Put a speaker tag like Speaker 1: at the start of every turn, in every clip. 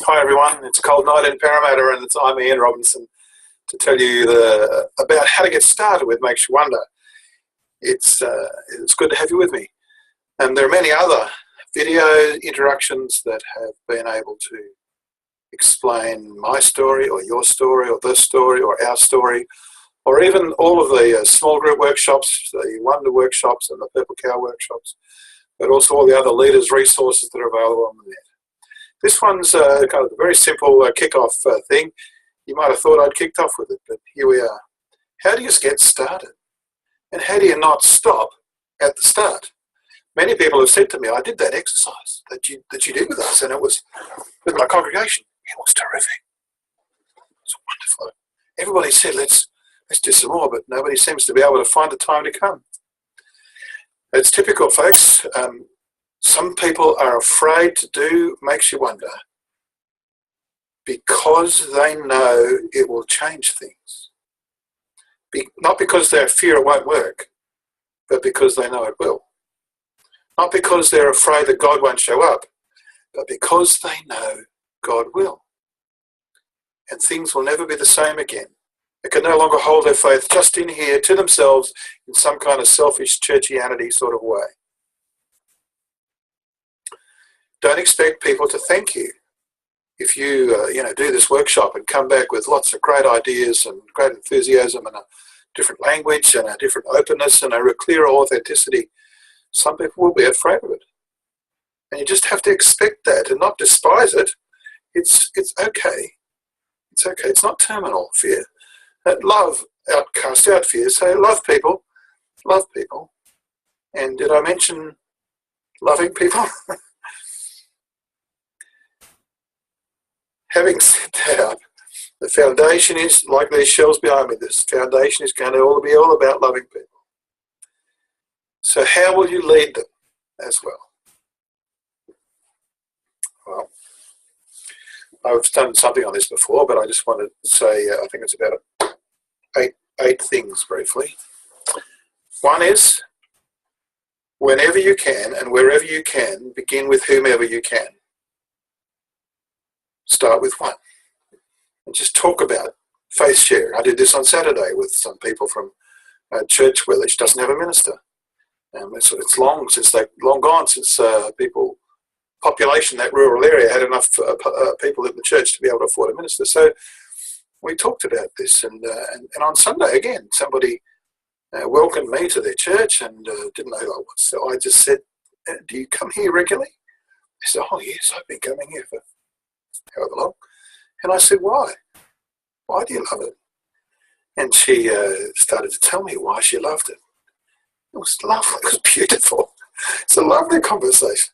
Speaker 1: Hi everyone, it's a cold night in Parramatta and I'm Ian Robinson to tell you about how to get started with Makes You Wonder. It's good to have you with me. And there are many other video introductions that have been able to explain my story or your story or this story or our story, or even all of the small group workshops, the Wonder workshops and the Purple Cow workshops, but also all the other leaders' resources that are available on the net. This one's kind of a very simple kick-off thing. You might have thought I'd kicked off with it, but here we are. How do you get started? And how do you not stop at the start? Many people have said to me, I did that exercise that you did with us, and it was with my congregation. It was terrific. It was wonderful. Everybody said, let's do some more, but nobody seems to be able to find the time to come. It's typical, folks. Some people are afraid to do Makes You Wonder because they know it will change things. Not because they fear it won't work, but because they know it will. Not because they're afraid that God won't show up, but because they know God will. And things will never be the same again. They can no longer hold their faith just in here to themselves in some kind of selfish churchianity sort of way. Don't expect people to thank you if you do this workshop and come back with lots of great ideas and great enthusiasm and a different language and a different openness and a clearer authenticity. Some people will be afraid of it, and you just have to expect that and not despise it. It's okay. It's okay. It's not terminal fear. Love cast out fear. So love people. Love people. And did I mention loving people? Having said that, the foundation is, like these shells behind me, this foundation is going to be all about loving people. So how will you lead them as well? Well, I've done something on this before, but I just wanted to say, I think it's about eight things briefly. One is, whenever you can and wherever you can, begin with whomever you can. Start with one. And just talk about faith sharing. I did this on Saturday with some people from a church where which doesn't have a minister. It's long gone since population, that rural area, had enough people in the church to be able to afford a minister. So we talked about this, and on Sunday again, somebody welcomed me to their church and didn't know who I was. So I just said, "Do you come here regularly?" They said, "Oh yes, I've been coming here for however long." And I said, "Why? Why do you love it?" And she started to tell me why she loved it. It was lovely. It was beautiful. It's a lovely conversation.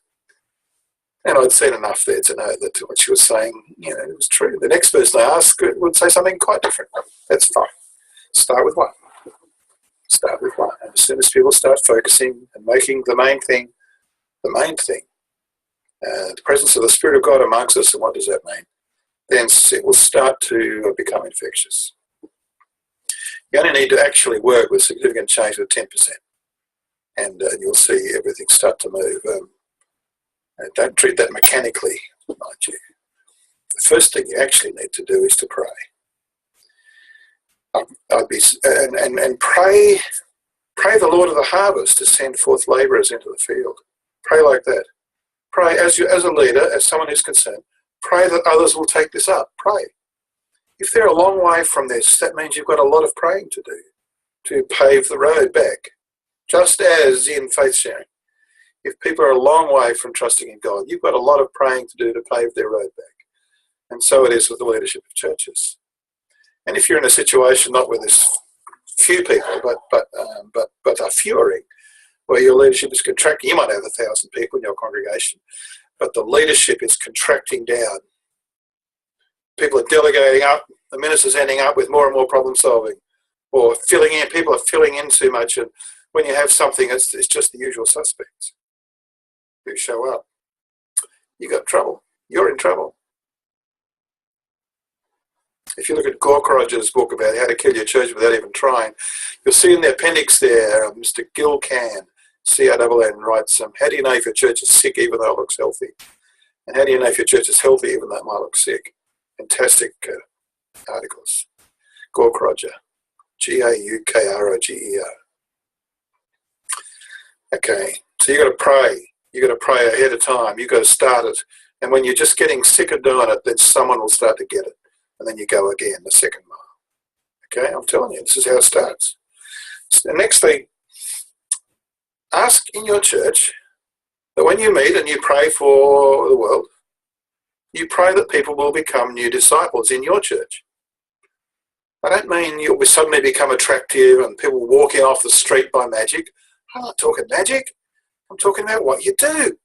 Speaker 1: And I'd seen enough there to know that what she was saying, it was true. The next person I asked would say something quite different. That's fine. Start with one. Start with one. And as soon as people start focusing and making the main thing, the presence of the Spirit of God amongst us, and what does that mean? Then it will start to become infectious. You only need to actually work with significant change with 10%. And you'll see everything start to move. Don't treat that mechanically, mind you. The first thing you actually need to do is to pray. Pray the Lord of the harvest to send forth labourers into the field. Pray like that. Pray as a leader, as someone who's concerned. Pray that others will take this up. Pray. If they're a long way from this, that means you've got a lot of praying to do to pave the road back. Just as in faith sharing. If people are a long way from trusting in God, you've got a lot of praying to do to pave their road back. And so it is with the leadership of churches. And if you're in a situation not where there's few people, but are fewering, where your leadership is contracting, you might have 1,000 people in your congregation, but the leadership is contracting down. People are delegating up, the minister's ending up with more and more problem solving, or filling in. People are filling in too much, and when you have something, it's just the usual suspects who show up. You got trouble. You're in trouble. If you look at Gorkraj's book about how to kill your church without even trying, you'll see in the appendix there, Mr. Gil Can, C-A-N-N, writes, how do you know if your church is sick even though it looks healthy? And how do you know if your church is healthy even though it might look sick? Fantastic articles. Gaukroger. Gaukroger. Okay, so you've got to pray. You've got to pray ahead of time. You've got to start it. And when you're just getting sick of doing it, then someone will start to get it. And then you go again, the second mile. Okay, I'm telling you, this is how it starts. The next thing, ask in your church that when you meet and you pray for the world, you pray that people will become new disciples in your church. I don't mean you'll suddenly become attractive and people walking off the street by magic. I'm not talking magic. I'm talking about what you do.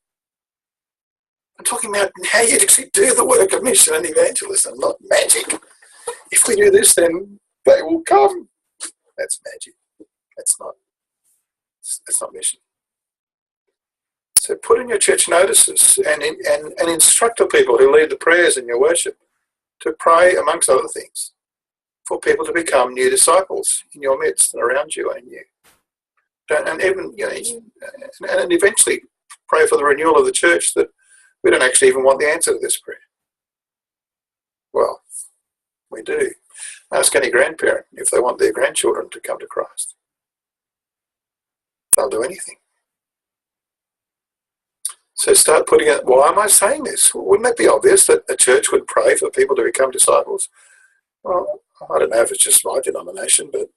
Speaker 1: I'm talking about how you actually do the work of mission and evangelism, not magic. If we do this, then they will come. That's magic. That's not mission. So put in your church notices and instruct the people who lead the prayers in your worship to pray, amongst other things, for people to become new disciples in your midst and around you and in you. And even, and eventually pray for the renewal of the church, that we don't actually even want the answer to this prayer. Well, we do. Ask any grandparent if they want their grandchildren to come to Christ. They'll do anything. So start putting it, why am I saying this? Wouldn't that be obvious that a church would pray for people to become disciples? Well, I don't know if it's just my denomination, but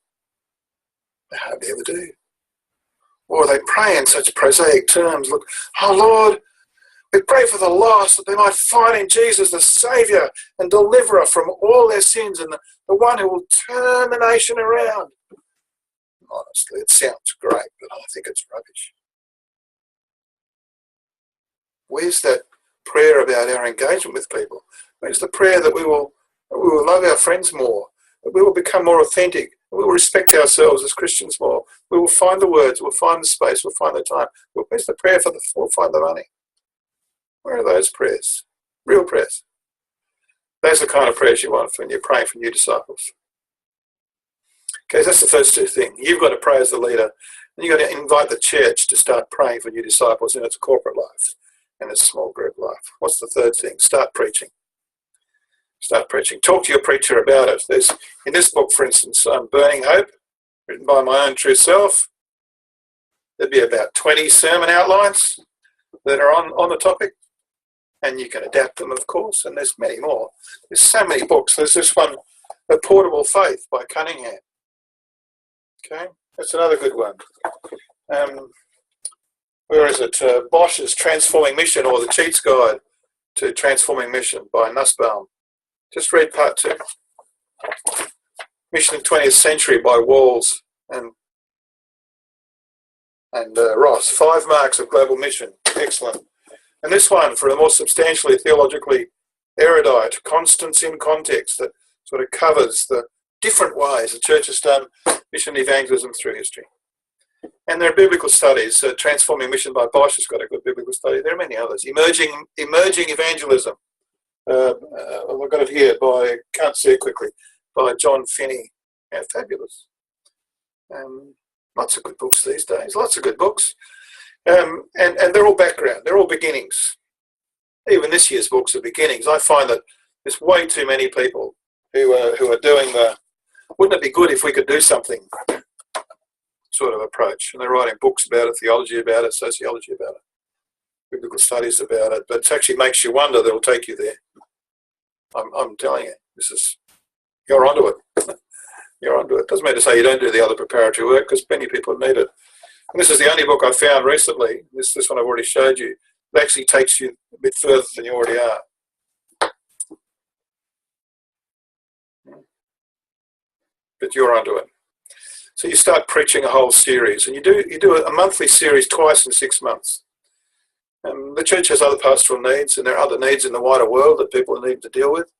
Speaker 1: they hardly ever do. Or they pray in such prosaic terms. Look, oh Lord, we pray for the lost, that they might find in Jesus the Saviour and Deliverer from all their sins, and the one who will turn the nation around. Honestly, it sounds great, but I think it's rubbish. Where's that prayer about our engagement with people? Where's the prayer that we will love our friends more, that we will become more authentic, that we will respect ourselves as Christians more, we will find the words, we'll find the space, we'll find the time. Where's the prayer for we'll find the money? Where are those prayers? Real prayers. Those are the kind of prayers you want when you're praying for new disciples. Okay, so that's the first two things. You've got to pray as the leader, and you've got to invite the church to start praying for new disciples in its corporate life and its small group life. What's the third thing? Start preaching. Start preaching. Talk to your preacher about it. There's, in this book, for instance, Burning Hope, written by my own true self, there'd be about 20 sermon outlines that are on the topic, and you can adapt them, of course, and there's many more. There's so many books. There's this one, A Portable Faith by Cunningham. Okay, that's another good one. Where is it? Bosch's Transforming Mission, or The Cheat's Guide to Transforming Mission by Nussbaum. Just read part 2. Mission in the 20th Century by Walls and Ross. 5 Marks of Global Mission. Excellent. And this one, for the more substantially theologically erudite, Constance in Context, that sort of covers the different ways the church has done mission evangelism through history. And there are biblical studies. Transforming Mission by Bosch has got a good biblical study. There are many others. Emerging Evangelism. I've got it here by, can't see it quickly, by John Finney. Yeah, fabulous. Lots of good books these days. Lots of good books. And they're all background. They're all beginnings. Even this year's books are beginnings. I find that there's way too many people who are doing the, wouldn't it be good if we could do something sort of approach. And they're writing books about it, theology about it, sociology about it, biblical studies about it. But it actually makes you wonder that it'll take you there. I'm telling you, you're onto it. You're onto it. Doesn't mean to say you don't do the other preparatory work, because many people need it. And this is the only book I found recently, this one I've already showed you, that actually takes you a bit further than you already are. But you're onto it. So you start preaching a whole series, and you do a monthly series twice in 6 months. The church has other pastoral needs, and there are other needs in the wider world that people need to deal with.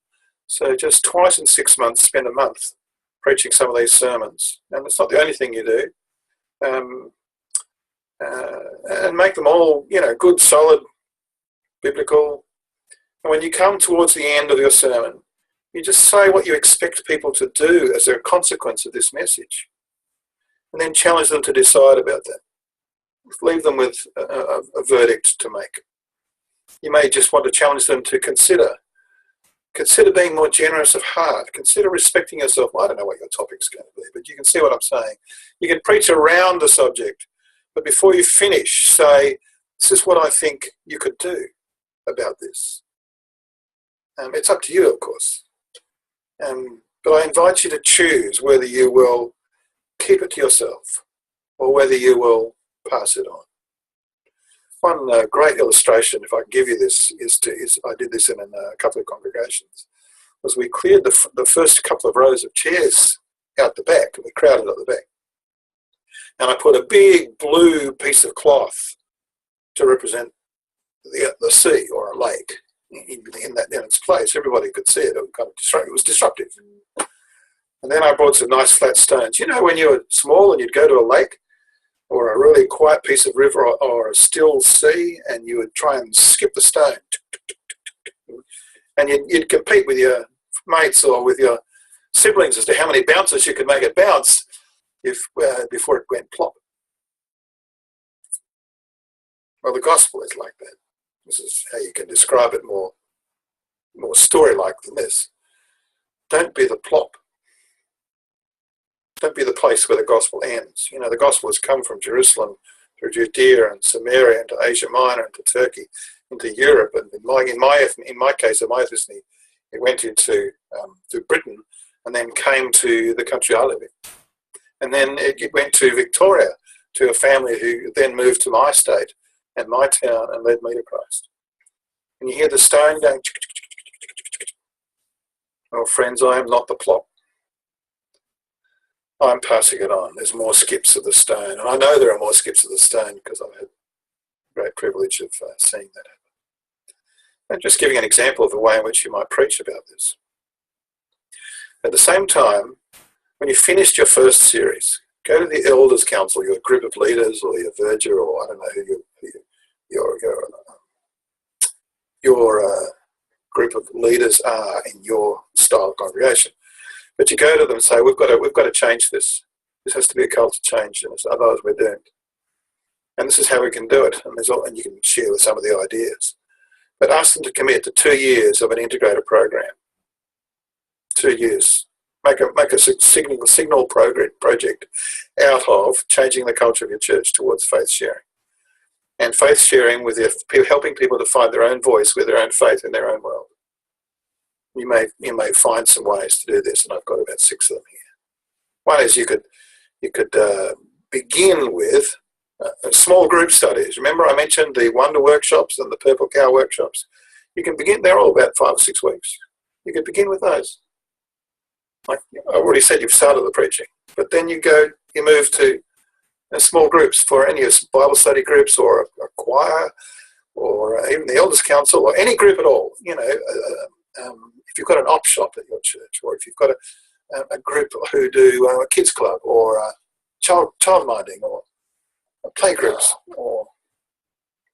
Speaker 1: So just twice in 6 months, spend a month preaching some of these sermons. And it's not the only thing you do. And make them all, good, solid, biblical. And when you come towards the end of your sermon, you just say what you expect people to do as a consequence of this message. And then challenge them to decide about that. Leave them with a verdict to make. You may just want to challenge them to consider being more generous of heart. Consider respecting yourself. I don't know what your topic's going to be, but you can see what I'm saying. You can preach around the subject, but before you finish, say, this is what I think you could do about this. It's up to you, of course. But I invite you to choose whether you will keep it to yourself or whether you will pass it on. One great illustration, if I can give you this, is I did this in a couple of congregations, was we cleared the first couple of rows of chairs out the back, and we crowded at the back. And I put a big blue piece of cloth to represent the sea or a lake in its place. Everybody could see it. It was disruptive. And then I brought some nice flat stones. You know, when you were small and you'd go to a lake or a really quiet piece of river or a still sea, and you would try and skip the stone. And you'd compete with your mates or with your siblings as to how many bounces you could make it bounce before it went plop. Well, the gospel is like that. This is how you can describe it more story-like than this. Don't be the plop. Don't be the place where the gospel ends. You know, the gospel has come from Jerusalem through Judea and Samaria into Asia Minor, into Turkey, into Europe, and in my case, of my ethnicity, it went into to Britain and then came to the country I live in. And then it went to Victoria, to a family who then moved to my state and my town and led me to Christ. And you hear the stone going. Well, friends, I am not the plop. I'm passing it on. There's more skips of the stone. And I know there are more skips of the stone because I've had the great privilege of seeing that happen. And just giving an example of the way in which you might preach about this. At the same time, when you finished your first series, go to the Elders' Council, your group of leaders or your verger, or I don't know who your group of leaders are in your style of congregation. But you go to them and say, we've got to change this. This has to be a culture change, otherwise we're doomed. And this is how we can do it. And you can share with some of the ideas. But ask them to commit to 2 years of an integrated program. 2 years. Make a signal project out of changing the culture of your church towards faith sharing. And faith sharing with helping people to find their own voice with their own faith in their own world. You may find some ways to do this, and I've got about 6 of them here. One is you could begin with small group studies. Remember I mentioned the Wonder workshops and the Purple Cow workshops? You can begin, they're all about 5 or 6 weeks. You could begin with those. Like I already said, you've started the preaching, but then you move to small groups for any Bible study groups or a choir or even the Elders' Council or any group at all. You know, if you've got an op shop at your church, or if you've got a group who do a kids club or child minding or playgroups or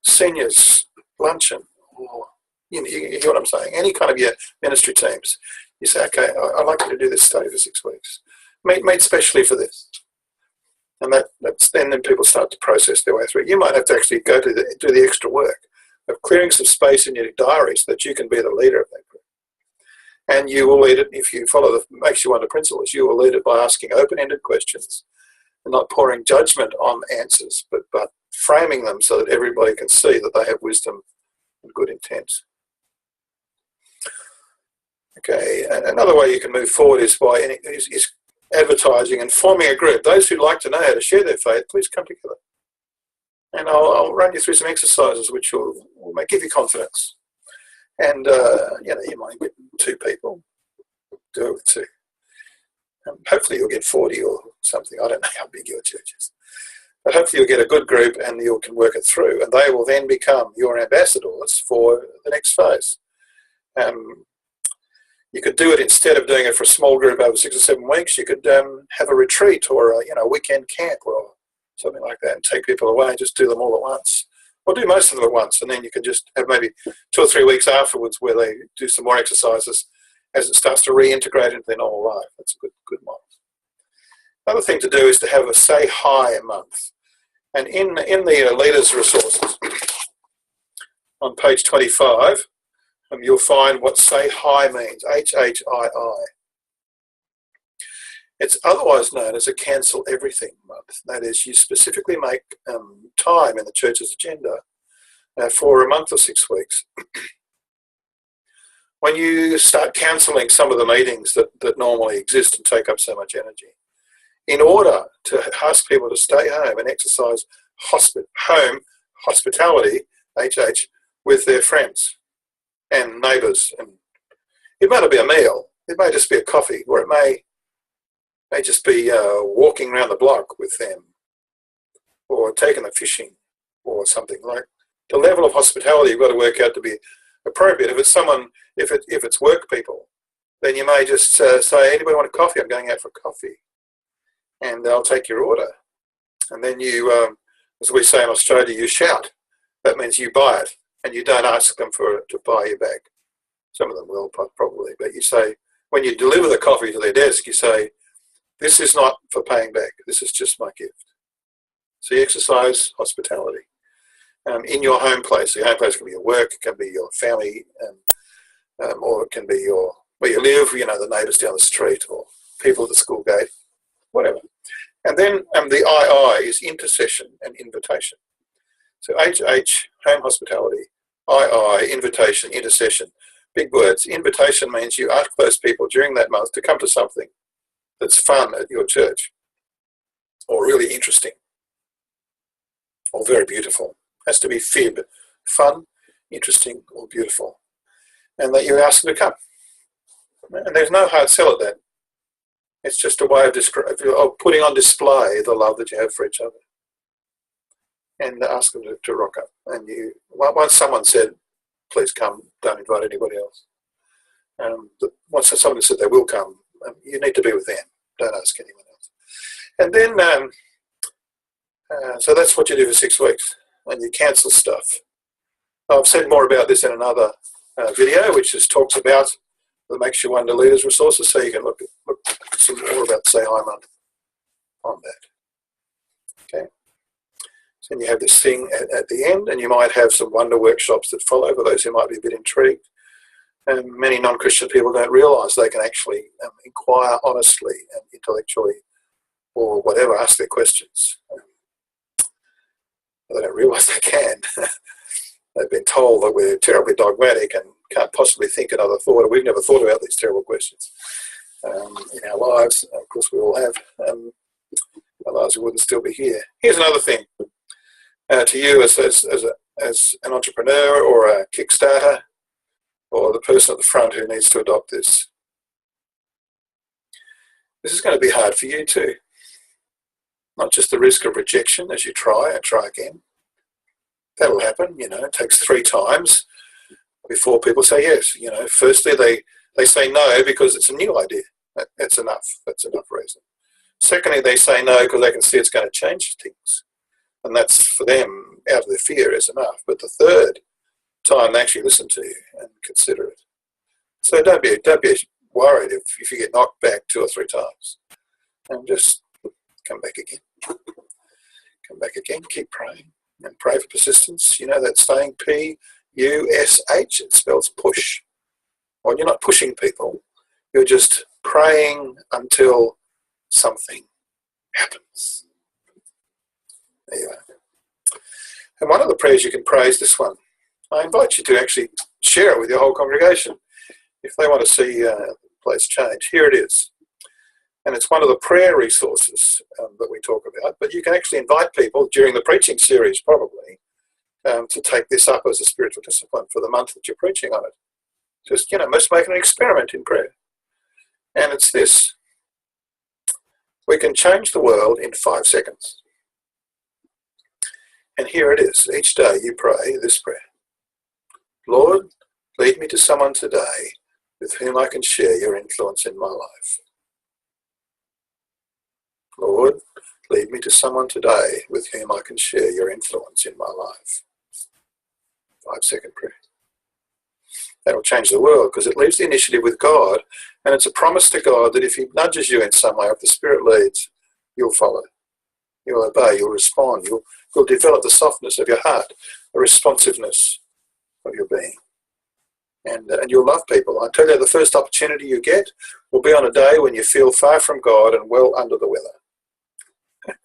Speaker 1: seniors luncheon, or you hear what I'm saying? Any kind of your ministry teams. You say, okay, I'd like you to do this study for 6 weeks, made specially for this. And then people start to process their way through it. You might have to actually do the extra work of clearing some space in your diary so that you can be the leader of that group. And you will lead it, if you follow the Makes You Wonder principles, you will lead it by asking open-ended questions and not pouring judgment on answers, but framing them so that everybody can see that they have wisdom and good intent. Okay, another way you can move forward is by advertising and forming a group. Those who like to know how to share their faith, please come together. And I'll run you through some exercises which will give you confidence. And you might get 2 people. Do it with 2. Hopefully you'll get 40 or something. I don't know how big your church is. But hopefully you'll get a good group and you can work it through. And they will then become your ambassadors for the next phase. You could do it instead of doing it for a small group over 6 or 7 weeks. You could have a retreat or a weekend camp or something like that and take people away and just do them all at once. Or do most of them at once, and then you can just have maybe 2 or 3 weeks afterwards where they do some more exercises as it starts to reintegrate into their normal life. That's a good model. Another thing to do is to have a Say Hi month. And in the leaders' resources on page 25, you'll find what Say Hi means, HHii. It's otherwise known as a cancel everything month. That is, you specifically make time in the church's agenda for a month or 6 weeks. When you start cancelling some of the meetings that normally exist and take up so much energy, in order to ask people to stay home and exercise home hospitality, HH, with their friends and neighbours. And it may not be a meal, it may just be a coffee, or it may just be walking around the block with them, or taking them fishing, or something. Like, the level of hospitality you've got to work out to be appropriate. If it's someone, if it's work people, then you may just say, anybody want a coffee? I'm going out for coffee. And they'll take your order. And then you, as we say in Australia, you shout. That means you buy it, and you don't ask them to buy you back. Some of them will, probably, but you say, when you deliver the coffee to their desk, you say, this is not for paying back, this is just my gift. So you exercise hospitality in your home place. Your home place can be your work, it can be your family, or it can be where you live, the neighbours down the street, or people at the school gate, whatever. And then the II is intercession and invitation. So HH, home hospitality, II, invitation, intercession. Big words. Invitation means you ask those people during that month to come to something that's fun at your church, or really interesting, or very beautiful. It has to be fib, fun, interesting, or beautiful. And that you ask them to come. And there's no hard sell at that. It's just a way of putting on display the love that you have for each other. And ask them to rock up. And once someone said, please come, don't invite anybody else. Once someone said they will come, you need to be with them. Don't ask anyone else. And then, so that's what you do for 6 weeks. And you cancel stuff. I've said more about this in another video, which just talks about the Makes You Wonder Leaders resources, so you can look some more about Say Hi Month on that. Okay. So then you have this thing at the end, and you might have some wonder workshops that follow for those who might be a bit intrigued. And many non-Christian people don't realise they can actually inquire honestly and intellectually, or whatever, ask their questions. They don't realise they can. They've been told that we're terribly dogmatic and can't possibly think another thought. We've never thought about these terrible questions in our lives. Of course, we all have. Otherwise, we wouldn't still be here. Here's another thing to you as an entrepreneur or a Kickstarter, or the person at the front who needs to adopt this. This is going to be hard for you too. Not just the risk of rejection as you try and try again. That'll happen, it takes 3 times before people say yes. Firstly, they say no because it's a new idea. That's enough. That's enough reason. Secondly, they say no because they can see it's going to change things. And that's, for them, out of their fear is enough. But the third time they actually listen to you and consider it. So don't be worried if you get knocked back 2 or 3 times. And just come back again. Come back again, keep praying. And pray for persistence. You know that saying, Push, it spells push. Well, you're not pushing people. You're just praying until something happens. There you are. And one of the prayers you can pray is this one. I invite you to actually share it with your whole congregation if they want to see the place change. Here it is. And it's one of the prayer resources that we talk about. But you can actually invite people during the preaching series, probably, to take this up as a spiritual discipline for the month that you're preaching on it. Just, let's make an experiment in prayer. And it's this. We can change the world in 5 seconds. And here it is. Each day you pray this prayer. Lord, lead me to someone today with whom I can share your influence in my life. Lord, lead me to someone today with whom I can share your influence in my life. 5-second prayer. That will change the world because it leaves the initiative with God, and it's a promise to God that if he nudges you in some way, if the Spirit leads, you'll follow. You'll obey, you'll respond, you'll develop the softness of your heart, the responsiveness of your being. And you'll love people. I tell you, the first opportunity you get will be on a day when you feel far from God and well under the weather.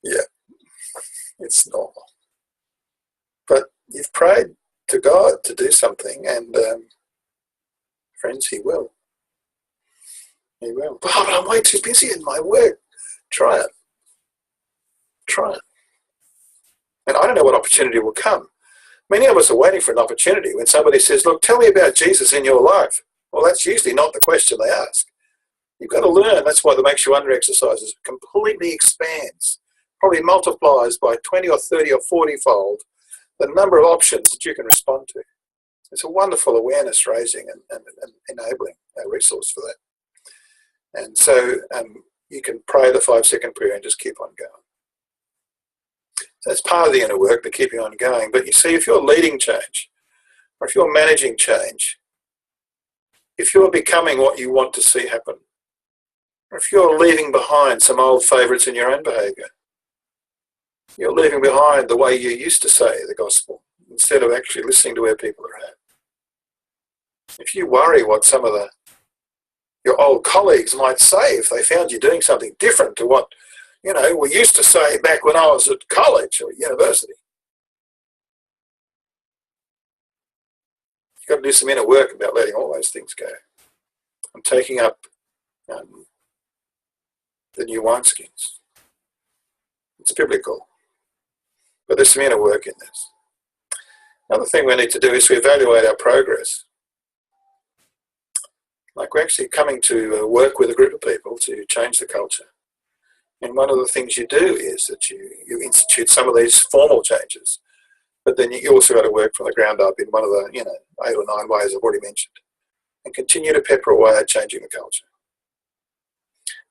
Speaker 1: Yeah, it's normal. But you've prayed to God to do something, and friends, He will. He will. But I'm way too busy in my work. Try it. Try it. And I don't know what opportunity will come. Many of us are waiting for an opportunity when somebody says, look, tell me about Jesus in your life. Well, that's usually not the question they ask. You've got to learn. That's why the Makes You Wonder exercises completely expands, probably multiplies by 20 or 30 or 40-fold the number of options that you can respond to. It's a wonderful awareness raising and enabling resource for that. And so you can pray the 5-second prayer and just keep on going. So that's part of the inner work, the keeping on going. But you see, if you're leading change, or if you're managing change, if you're becoming what you want to see happen, or if you're leaving behind some old favourites in your own behaviour, you're leaving behind the way you used to say the gospel, instead of actually listening to where people are at. If you worry what some of your old colleagues might say if they found you doing something different to what we used to say back when I was at college or university. You've got to do some inner work about letting all those things go. I'm taking up the new wineskins. It's biblical. But there's some inner work in this. Another thing we need to do is to evaluate our progress. Like we're actually coming to work with a group of people to change the culture. And one of the things you do is that you institute some of these formal changes, but then you also got to work from the ground up in one of the 8 or 9 ways I've already mentioned, and continue to pepper away at changing the culture.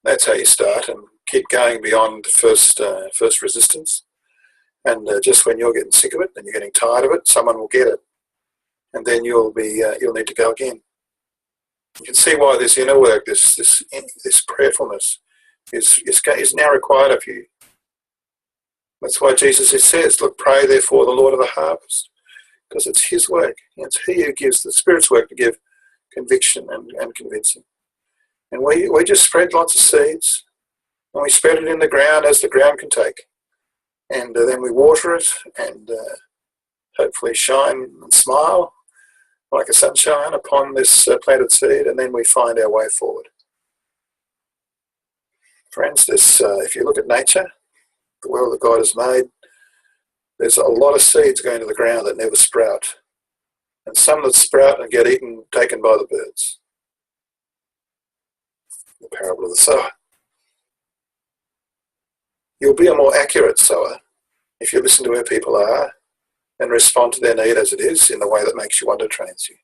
Speaker 1: That's how you start, and keep going beyond first resistance. And just when you're getting sick of it and you're getting tired of it, someone will get it, and then you'll need to go again. You can see why this inner work, this prayerfulness, is now required of you. That's why Jesus says, look, pray therefore the Lord of the harvest, because it's His work. It's He who gives the Spirit's work to give conviction and convincing. And we just spread lots of seeds, and we spread it in the ground as the ground can take. And then we water it and hopefully shine and smile like a sunshine upon this planted seed, and then we find our way forward. Friends, if you look at nature, the world that God has made, there's a lot of seeds going to the ground that never sprout. And some that sprout and get taken by the birds. The parable of the sower. You'll be a more accurate sower if you listen to where people are and respond to their need as it is in the way that Makes You Wonder trains you.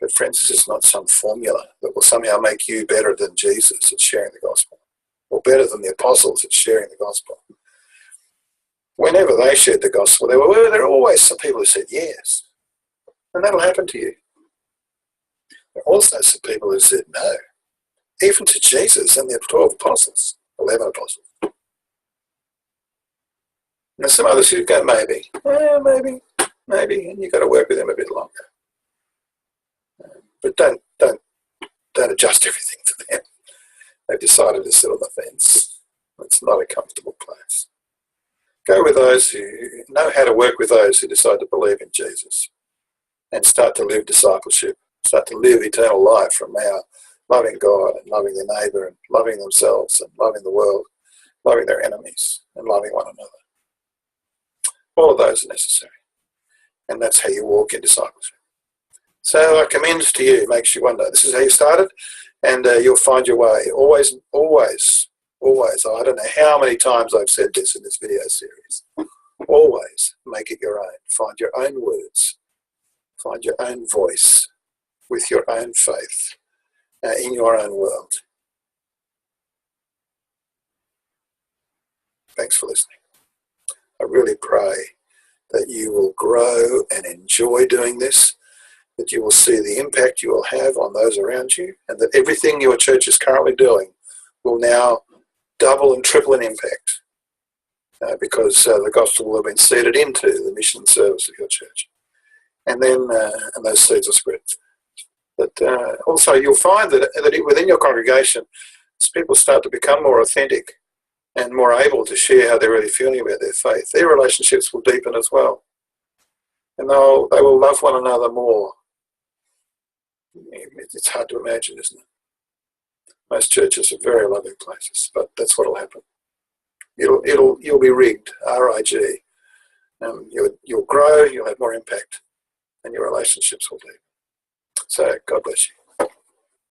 Speaker 1: But friends, this is not some formula that will somehow make you better than Jesus at sharing the gospel, or better than the apostles at sharing the gospel. Whenever they shared the gospel, there were always some people who said yes, and that'll happen to you. There are also some people who said no, even to Jesus and the 12 apostles, 11 apostles. And there's some others who go, maybe, and you've got to work with them a bit longer. But don't adjust everything to them. They've decided to sit on the fence. It's not a comfortable place. Go with those who know how to work with those who decide to believe in Jesus and start to live discipleship, start to live eternal life from now, loving God and loving their neighbour and loving themselves and loving the world, loving their enemies and loving one another. All of those are necessary. And that's how you walk in discipleship. So I commend to you, Makes You Wonder. This is how you started, and you'll find your way. Always, always, always. I don't know how many times I've said this in this video series. Always make it your own. Find your own words. Find your own voice with your own faith in your own world. Thanks for listening. I really pray that you will grow and enjoy doing this, that you will see the impact you will have on those around you, and that everything your church is currently doing will now double and triple in impact because the gospel will have been seeded into the mission service of your church. and then and those seeds are spread. But also you'll find that within your congregation, as people start to become more authentic and more able to share how they're really feeling about their faith, their relationships will deepen as well. And they will love one another more. It's hard to imagine, isn't it? Most churches are very loving places, but that's what will happen. You'll be rigged, R-I-G. You'll grow, you'll have more impact, and your relationships will deepen. So God bless you.